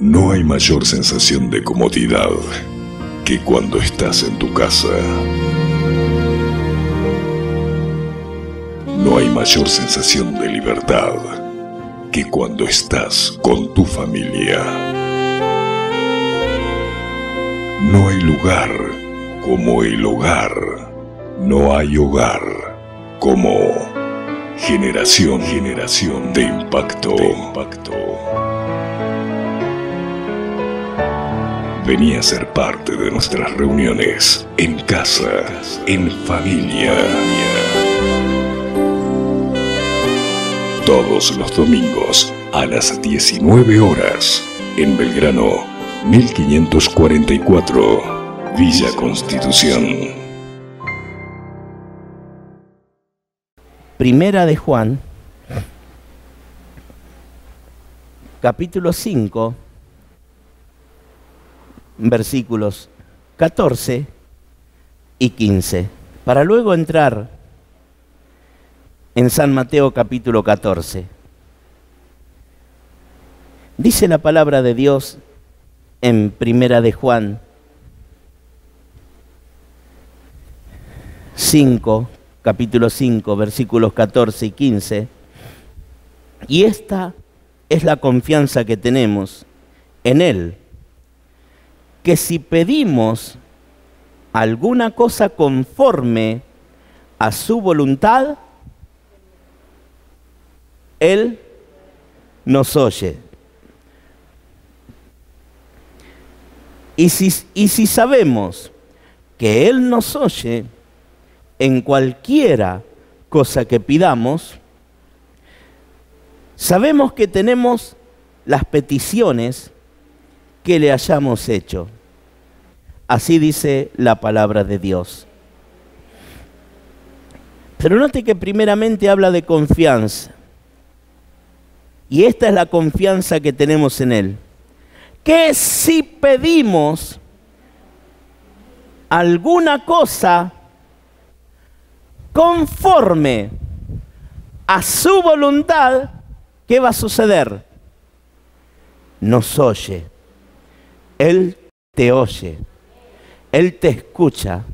No hay mayor sensación de comodidad que cuando estás en tu casa. No hay mayor sensación de libertad que cuando estás con tu familia. No hay lugar como el hogar. No hay hogar como generación de impacto. Vení a ser parte de nuestras reuniones en casa, en familia. Todos los domingos a las 19 horas en Belgrano 1544, Villa Constitución. Primera de Juan, capítulo 5, versículos 14 y 15, para luego entrar en San Mateo capítulo 14. Dice la palabra de Dios en Primera de Juan 5, capítulo 5, versículos 14 y 15. Y esta es la confianza que tenemos en Él, que si pedimos alguna cosa conforme a su voluntad, Él nos oye. Y si sabemos que Él nos oye en cualquiera cosa que pidamos, sabemos que tenemos las peticiones que le hayamos hecho. Así dice la palabra de Dios. Pero note que primeramente habla de confianza. Y esta es la confianza que tenemos en Él. Que si pedimos alguna cosa conforme a su voluntad, ¿qué va a suceder? Nos oye. Él te oye. Él te escucha.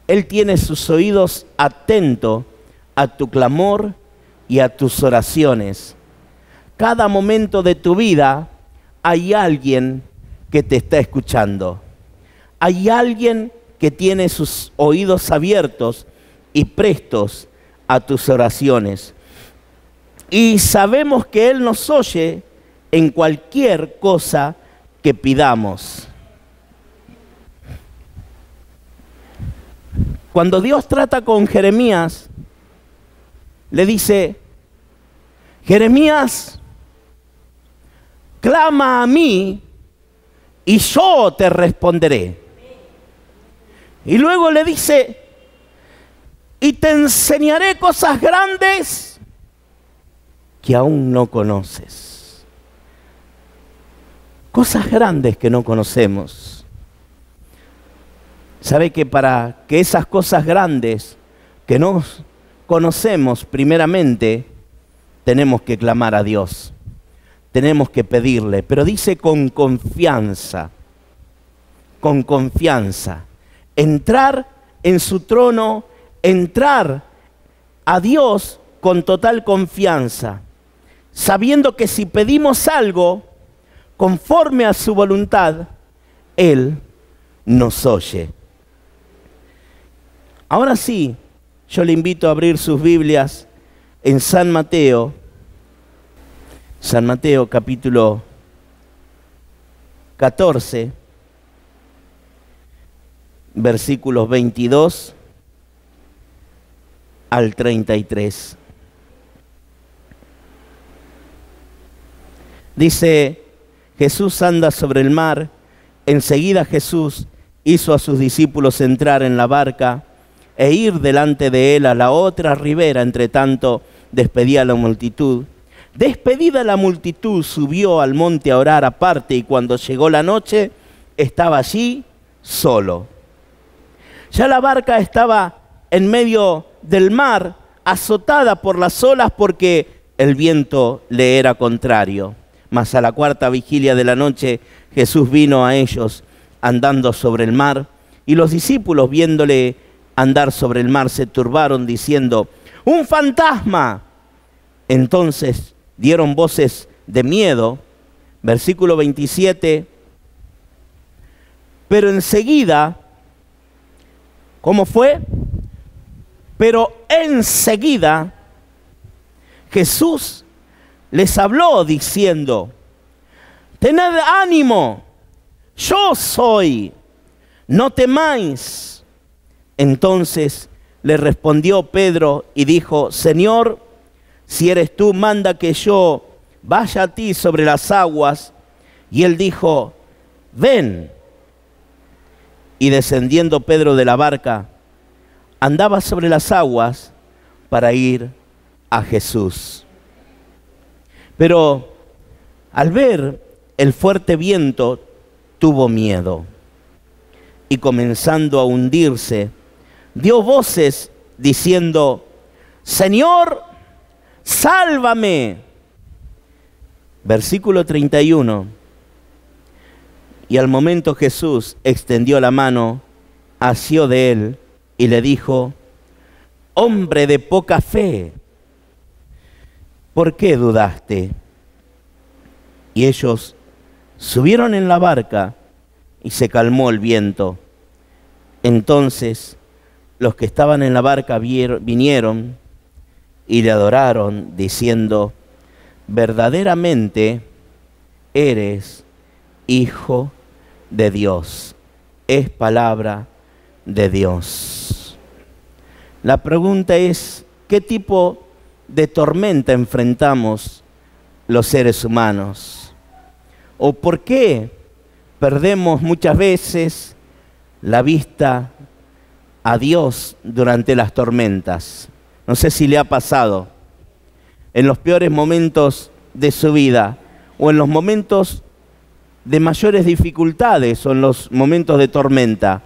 Él tiene sus oídos atentos a tu clamor y a tus oraciones. Cada momento de tu vida hay alguien que te está escuchando. Hay alguien que tiene sus oídos abiertos y prestos a tus oraciones. Y sabemos que Él nos oye en cualquier cosa que pidamos. Cuando Dios trata con Jeremías, le dice: Jeremías, clama a mí y yo te responderé. Y luego le dice: y te enseñaré cosas grandes que aún no conoces. Cosas grandes que no conocemos. ¿Sabe que para que esas cosas grandes que no conocemos, primeramente, tenemos que clamar a Dios? Tenemos que pedirle, pero dice con confianza, con confianza. Entrar en su trono, entrar a Dios con total confianza, sabiendo que si pedimos algo conforme a su voluntad, Él nos oye. Ahora sí, yo le invito a abrir sus Biblias en San Mateo capítulo 14, versículos 22 al 33. Dice: Jesús anda sobre el mar. Enseguida Jesús hizo a sus discípulos entrar en la barca e ir delante de él a la otra ribera. Entre tanto, despedía a la multitud. Despedida la multitud, subió al monte a orar aparte, y cuando llegó la noche, estaba allí solo. Ya la barca estaba en medio del mar, azotada por las olas porque el viento le era contrario. Mas a la cuarta vigilia de la noche Jesús vino a ellos andando sobre el mar, y los discípulos viéndole andar sobre el mar se turbaron diciendo: ¡un fantasma! Entonces dieron voces de miedo. Versículo 27. Pero enseguida, ¿cómo fue? Pero enseguida Jesús les habló diciendo: tened ánimo, yo soy, no temáis. Entonces le respondió Pedro y dijo: Señor, si eres tú, manda que yo vaya a ti sobre las aguas. Y él dijo: ven. Y descendiendo Pedro de la barca, andaba sobre las aguas para ir a Jesús. Pero al ver el fuerte viento, tuvo miedo, y comenzando a hundirse, dio voces diciendo: Señor, sálvame. Versículo 31. Y al momento Jesús extendió la mano, asió de él y le dijo: hombre de poca fe, ¿por qué dudaste? Y ellos subieron en la barca y se calmó el viento. Entonces los que estaban en la barca vinieron y le adoraron, diciendo: verdaderamente eres Hijo de Dios. Es palabra de Dios. La pregunta es: ¿qué tipo de tormenta enfrentamos los seres humanos? ¿O por qué perdemos muchas veces la vista a Dios durante las tormentas? No sé si le ha pasado en los peores momentos de su vida, o en los momentos de mayores dificultades, o en los momentos de tormenta.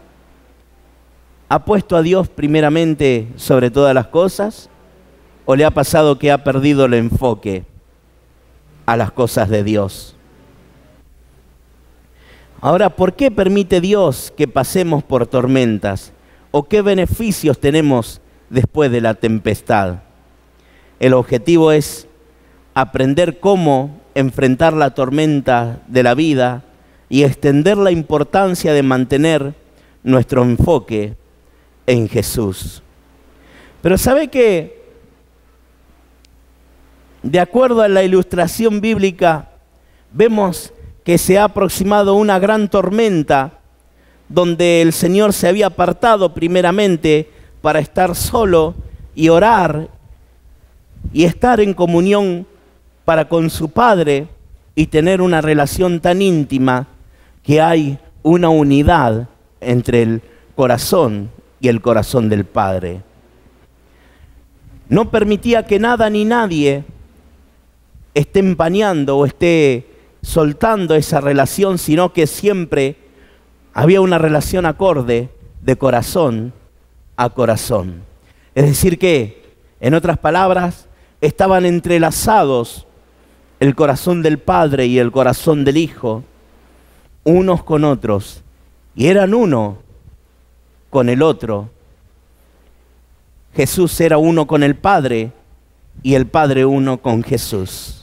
¿Ha puesto a Dios primeramente sobre todas las cosas? ¿O le ha pasado que ha perdido el enfoque a las cosas de Dios? Ahora, ¿por qué permite Dios que pasemos por tormentas? ¿O qué beneficios tenemos después de la tempestad? El objetivo es aprender cómo enfrentar la tormenta de la vida y extender la importancia de mantener nuestro enfoque en Jesús. Pero ¿sabe qué? De acuerdo a la ilustración bíblica, vemos que se ha aproximado una gran tormenta donde el Señor se había apartado primeramente para estar solo y orar y estar en comunión para con su Padre y tener una relación tan íntima que hay una unidad entre el corazón y el corazón del Padre. No permitía que nada ni nadie esté empañando o esté soltando esa relación, sino que siempre había una relación acorde de corazón a corazón. Es decir que, en otras palabras, estaban entrelazados el corazón del Padre y el corazón del Hijo, unos con otros, y eran uno con el otro. Jesús era uno con el Padre y el Padre uno con Jesús.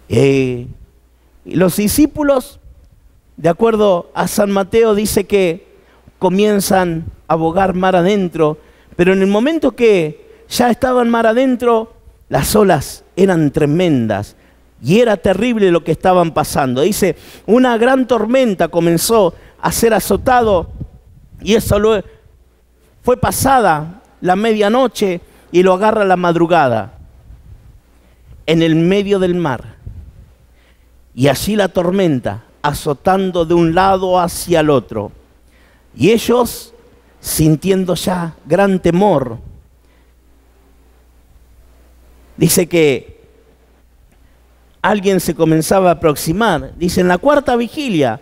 Y los discípulos, de acuerdo a San Mateo, dice que comienzan a bogar mar adentro, pero en el momento que ya estaban mar adentro, las olas eran tremendas y era terrible lo que estaban pasando. Dice, una gran tormenta comenzó a ser azotado, y eso fue pasada la medianoche y lo agarra la madrugada en el medio del mar. Y allí la tormenta azotando de un lado hacia el otro. Y ellos sintiendo ya gran temor. Dice que alguien se comenzaba a aproximar. Dice, en la cuarta vigilia,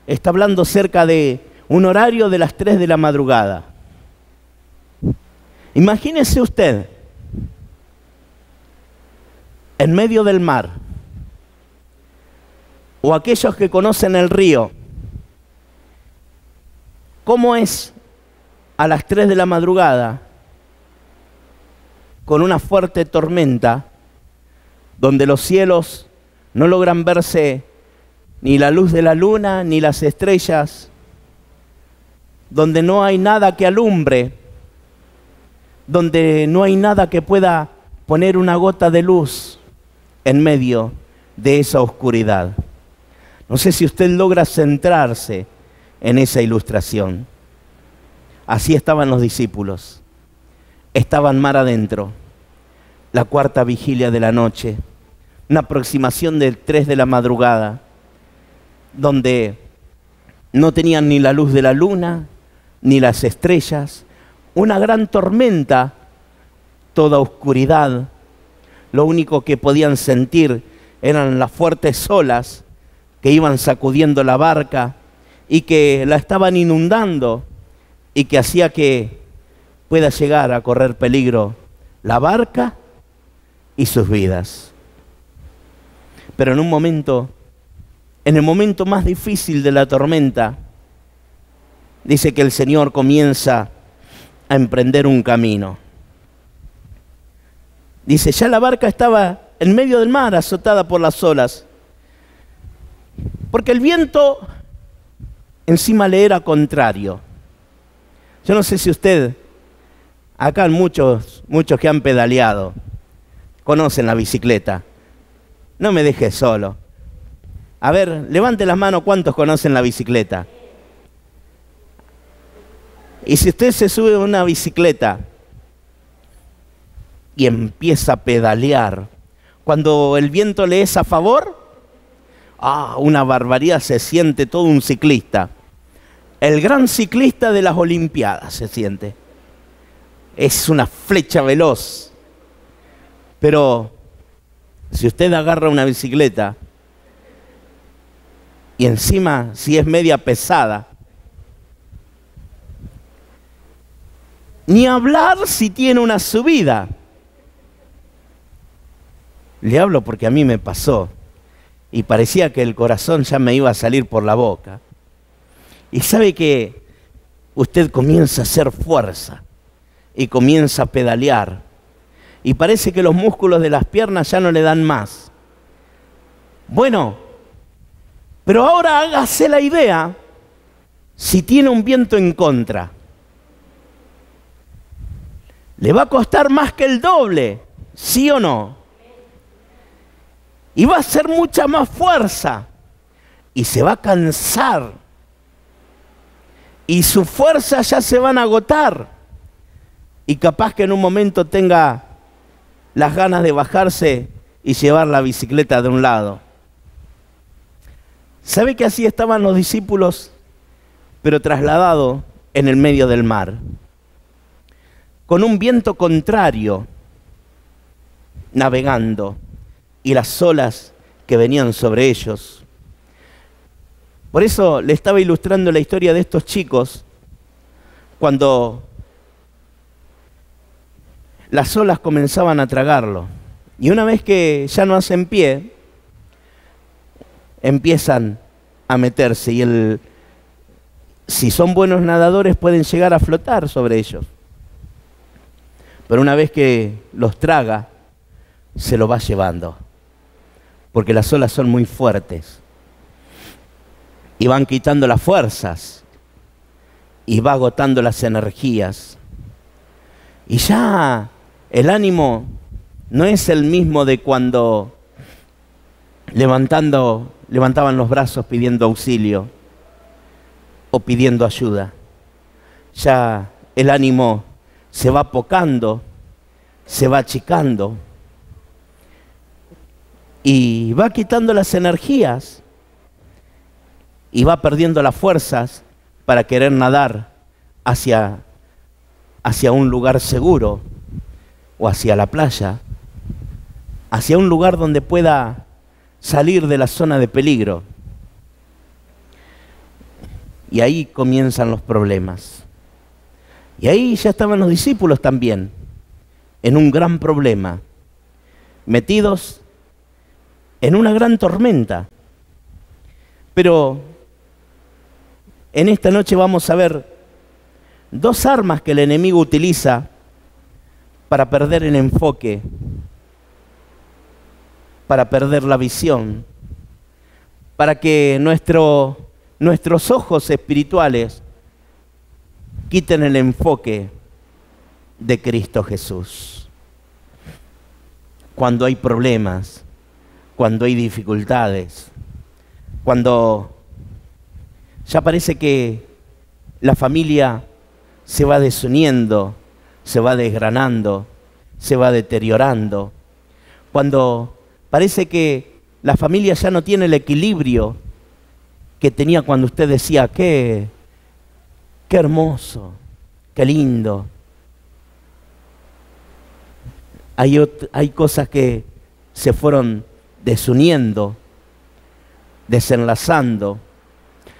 está hablando cerca de un horario de las 3 de la madrugada. Imagínese usted, en medio del mar, o aquellos que conocen el río, ¿cómo es a las 3 de la madrugada, con una fuerte tormenta, donde los cielos no logran verse ni la luz de la luna, ni las estrellas, donde no hay nada que alumbre, donde no hay nada que pueda poner una gota de luz en medio de esa oscuridad? No sé si usted logra centrarse en esa ilustración. Así estaban los discípulos. Estaban mar adentro, la cuarta vigilia de la noche, una aproximación de 3 de la madrugada, donde no tenían ni la luz de la luna, ni las estrellas, una gran tormenta, toda oscuridad. Lo único que podían sentir eran las fuertes olas que iban sacudiendo la barca y que la estaban inundando y que hacía que pueda llegar a correr peligro la barca y sus vidas. Pero en un momento, en el momento más difícil de la tormenta, dice que el Señor comienza a emprender un camino. Dice, ya la barca estaba en medio del mar, azotada por las olas, porque el viento encima le era contrario. Yo no sé si usted, acá muchos que han pedaleado, conocen la bicicleta. No me deje solo. A ver, levante las manos, ¿cuántos conocen la bicicleta? Y si usted se sube a una bicicleta y empieza a pedalear, cuando el viento le es a favor, una barbaridad, se siente todo un ciclista. El gran ciclista de las Olimpiadas se siente. Es una flecha veloz. Pero si usted agarra una bicicleta y encima si es media pesada, ni hablar si tiene una subida. Le hablo porque a mí me pasó y parecía que el corazón ya me iba a salir por la boca. Y sabe que usted comienza a hacer fuerza y comienza a pedalear y parece que los músculos de las piernas ya no le dan más. Bueno, pero ahora hágase la idea si tiene un viento en contra. Le va a costar más que el doble, ¿sí o no? Y va a hacer mucha más fuerza y se va a cansar y sus fuerzas ya se van a agotar y capaz que en un momento tenga las ganas de bajarse y llevar la bicicleta de un lado. ¿Sabe que así estaban los discípulos, pero trasladados en el medio del mar? Con un viento contrario, navegando, y las olas que venían sobre ellos. Por eso le estaba ilustrando la historia de estos chicos, cuando las olas comenzaban a tragarlo. Y una vez que ya no hacen pie, empiezan a meterse y si son buenos nadadores pueden llegar a flotar sobre ellos. Pero una vez que los traga, se lo va llevando, porque las olas son muy fuertes y van quitando las fuerzas y va agotando las energías. Y ya el ánimo no es el mismo de cuando levantaban los brazos pidiendo auxilio o pidiendo ayuda. Ya el ánimo se va apocando, se va achicando y va quitando las energías y va perdiendo las fuerzas para querer nadar hacia un lugar seguro o hacia la playa, hacia un lugar donde pueda salir de la zona de peligro. Y ahí comienzan los problemas. Y ahí ya estaban los discípulos también, en un gran problema, metidos en una gran tormenta. Pero en esta noche vamos a ver dos armas que el enemigo utiliza para perder el enfoque, para perder la visión, para que nuestros ojos espirituales quiten el enfoque de Cristo Jesús. Cuando hay problemas, cuando hay dificultades, cuando ya parece que la familia se va desuniendo, se va desgranando, se va deteriorando, cuando parece que la familia ya no tiene el equilibrio que tenía cuando usted decía, qué hermoso, qué lindo. Hay cosas que se fueron desuniendo, desenlazando,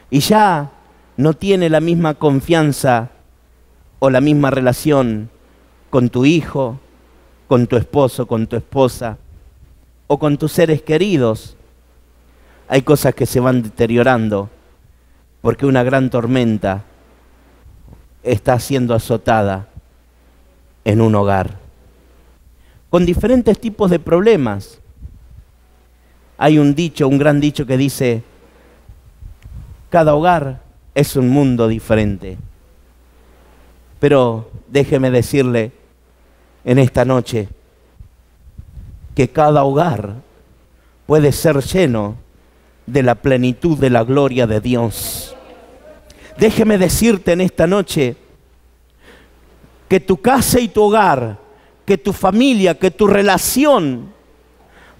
y ya no tiene la misma confianza o la misma relación con tu hijo, con tu esposo, con tu esposa, o con tus seres queridos. Hay cosas que se van deteriorando porque una gran tormenta está siendo azotada en un hogar, con diferentes tipos de problemas. Hay un gran dicho que dice, cada hogar es un mundo diferente. Pero déjeme decirle en esta noche que cada hogar puede ser lleno de la plenitud de la gloria de Dios. Déjeme decirte en esta noche que tu casa y tu hogar, que tu familia, que tu relación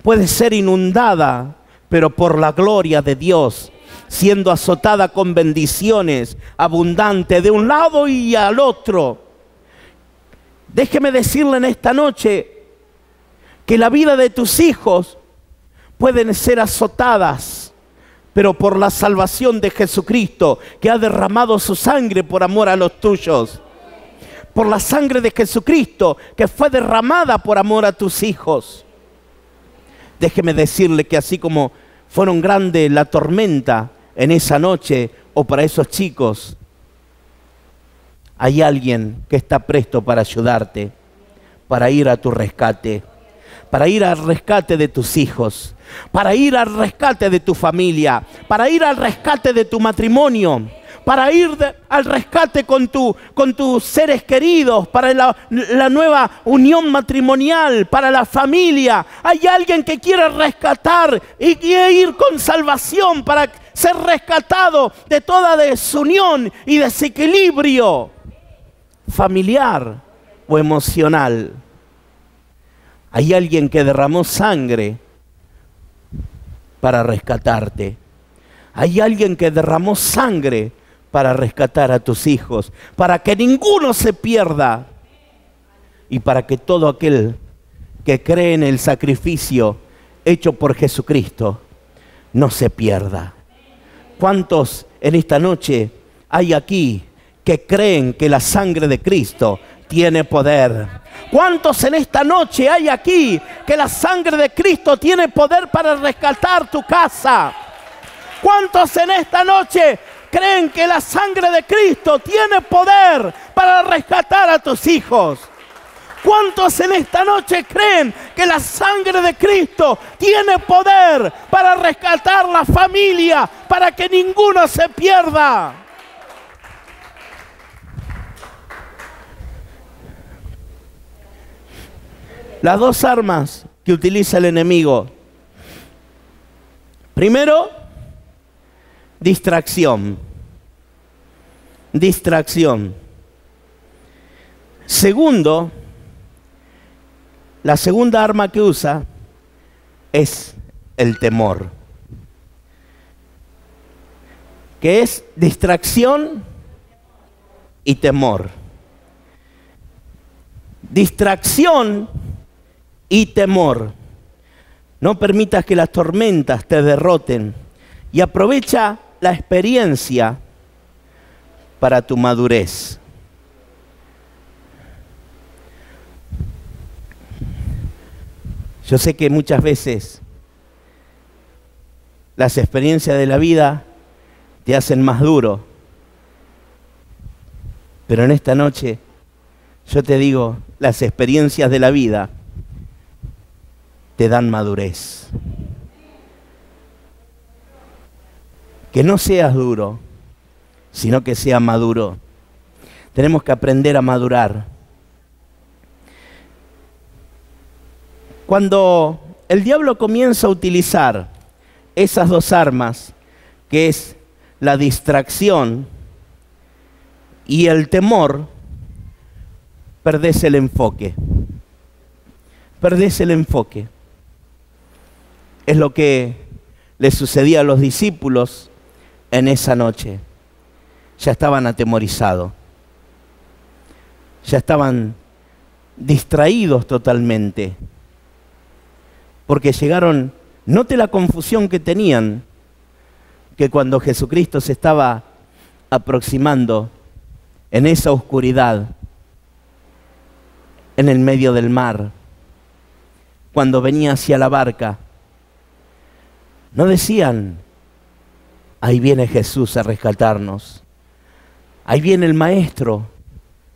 puede ser inundada, pero por la gloria de Dios, siendo azotada con bendiciones abundantes de un lado y al otro. Déjeme decirle en esta noche que la vida de tus hijos pueden ser azotadas, pero por la salvación de Jesucristo, que ha derramado su sangre por amor a los tuyos. Por la sangre de Jesucristo, que fue derramada por amor a tus hijos. Déjeme decirle que así como fueron grande la tormenta en esa noche, o para esos chicos, hay alguien que está presto para ayudarte, para ir a tu rescate, para ir al rescate de tus hijos, para ir al rescate de tu familia, para ir al rescate de tu matrimonio, para ir al rescate con tus seres queridos, para la nueva unión matrimonial, para la familia. Hay alguien que quiere rescatar y ir con salvación para ser rescatado de toda desunión y desequilibrio familiar o emocional. Hay alguien que derramó sangre para rescatarte. Hay alguien que derramó sangre para rescatar a tus hijos, para que ninguno se pierda y para que todo aquel que cree en el sacrificio hecho por Jesucristo no se pierda. ¿Cuántos en esta noche hay aquí que creen que la sangre de Cristo tiene poder? ¿Cuántos en esta noche hay aquí que la sangre de Cristo tiene poder para rescatar tu casa? ¿Cuántos en esta noche creen que la sangre de Cristo tiene poder para rescatar a tus hijos? ¿Cuántos en esta noche creen que la sangre de Cristo tiene poder para rescatar la familia, para que ninguno se pierda? Las dos armas que utiliza el enemigo. Primero, distracción. Distracción. Segundo, la segunda arma que usa es el temor. Que es distracción y temor. Distracción y temor. No permitas que las tormentas te derroten y aprovecha la experiencia para tu madurez. Yo sé que muchas veces Las experiencias de la vida te hacen más duro. Pero en esta noche yo te digo, las experiencias de la vida te dan madurez. Que no seas duro, sino que seas maduro. Tenemos que aprender a madurar. Cuando el diablo comienza a utilizar esas dos armas, que es la distracción y el temor, perdés el enfoque. Perdés el enfoque. Es lo que le sucedía a los discípulos en esa noche. Ya estaban atemorizados. Ya estaban distraídos totalmente. Porque llegaron, note la confusión que tenían, que cuando Jesucristo se estaba aproximando en esa oscuridad, en el medio del mar, cuando venía hacia la barca, no decían, ahí viene Jesús a rescatarnos, ahí viene el Maestro,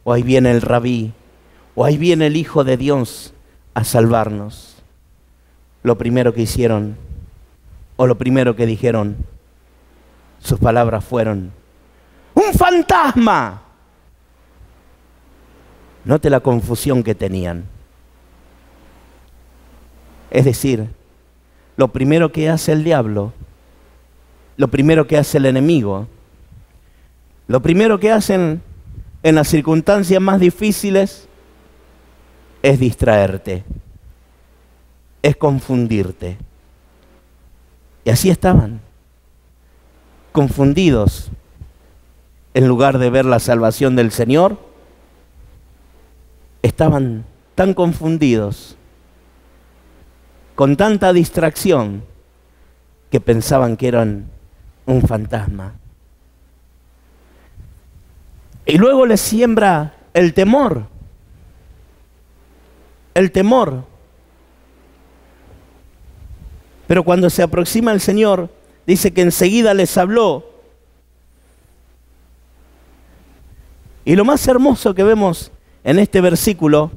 o ahí viene el Rabí, o ahí viene el Hijo de Dios a salvarnos. Lo primero que hicieron, o lo primero que dijeron, sus palabras fueron, ¡un fantasma! Note la confusión que tenían. Es decir, lo primero que hace el diablo, lo primero que hace el enemigo, lo primero que hacen en las circunstancias más difíciles es distraerte, es confundirte. Y así estaban, confundidos. En lugar de ver la salvación del Señor, estaban tan confundidos, con tanta distracción, que pensaban que eran un fantasma. Y luego les siembra el temor. El temor. Pero cuando se aproxima el Señor, dice que enseguida les habló. Y lo más hermoso que vemos en este versículo,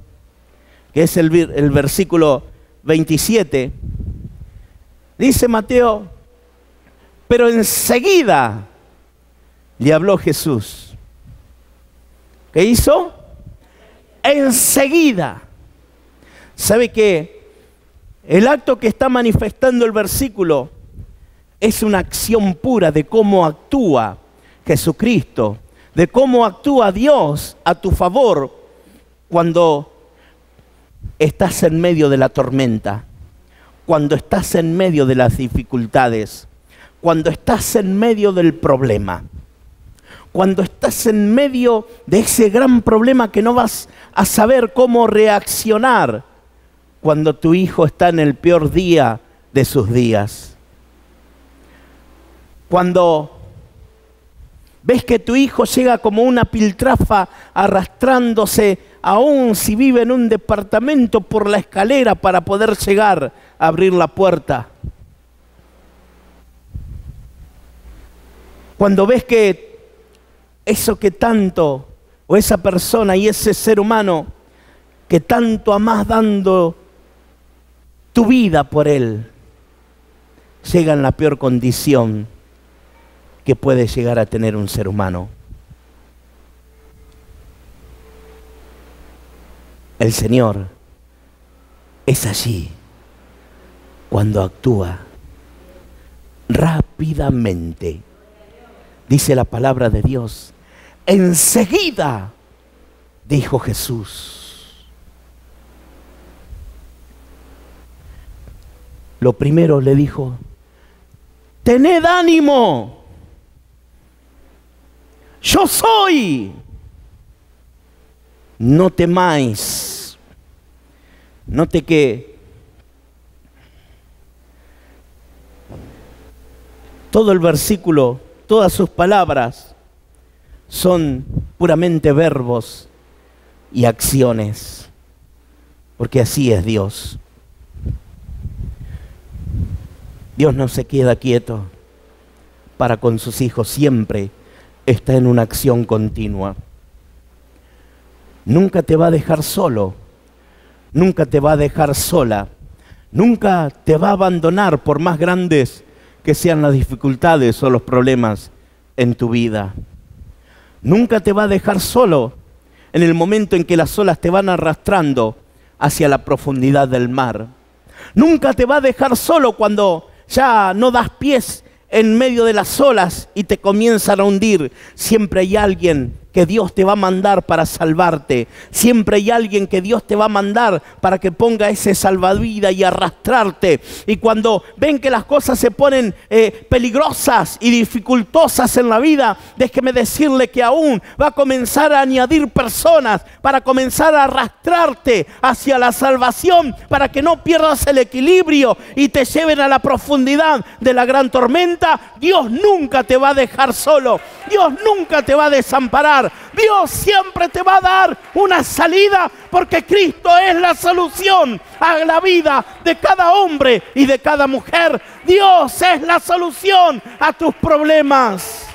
que es el versículo 27, dice Mateo, pero enseguida le habló Jesús. ¿Qué hizo? Enseguida. ¿Sabe qué? El acto que está manifestando el versículo es una acción pura de cómo actúa Jesucristo, de cómo actúa Dios a tu favor cuando estás en medio de la tormenta, cuando estás en medio de las dificultades, cuando estás en medio del problema, cuando estás en medio de ese gran problema que no vas a saber cómo reaccionar, cuando tu hijo está en el peor día de sus días, cuando ves que tu hijo llega como una piltrafa arrastrándose, aún si vive en un departamento, por la escalera para poder llegar a abrir la puerta. Cuando ves que eso que tanto, o esa persona y ese ser humano que tanto amás dando tu vida por él, llega en la peor condición que puede llegar a tener un ser humano. El Señor es allí cuando actúa rápidamente. Dice la palabra de Dios, enseguida dijo Jesús. Lo primero le dijo, tened ánimo, yo soy, no temáis. Note que todo el versículo, todas sus palabras son puramente verbos y acciones, porque así es Dios. Dios no se queda quieto para con sus hijos, siempre está en una acción continua. Nunca te va a dejar solo, nunca te va a dejar sola, nunca te va a abandonar por más grandes que sean las dificultades o los problemas en tu vida. Nunca te va a dejar solo en el momento en que las olas te van arrastrando hacia la profundidad del mar. Nunca te va a dejar solo cuando ya no das pies en medio de las olas y te comienzan a hundir. Siempre hay alguien que Dios te va a mandar para salvarte. Siempre hay alguien que Dios te va a mandar para que ponga ese salvavidas y arrastrarte. Y cuando ven que las cosas se ponen peligrosas y dificultosas en la vida, déjeme decirle que aún va a comenzar a añadir personas para comenzar a arrastrarte hacia la salvación, para que no pierdas el equilibrio y te lleven a la profundidad de la gran tormenta. Dios nunca te va a dejar solo. Dios nunca te va a desamparar. Dios siempre te va a dar una salida, porque Cristo es la solución a la vida de cada hombre y de cada mujer. Dios es la solución a tus problemas.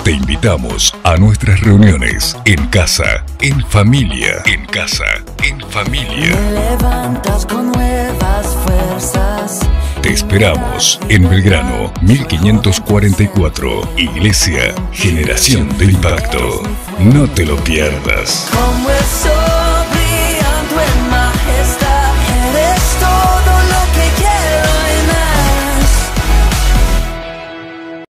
Te invitamos a nuestras reuniones en casa, en familia, en casa, en familia. Me levantas con nuevas fuerzas. Te esperamos en Belgrano 1544, Iglesia Generación de Impacto. No te lo pierdas. Como el sol.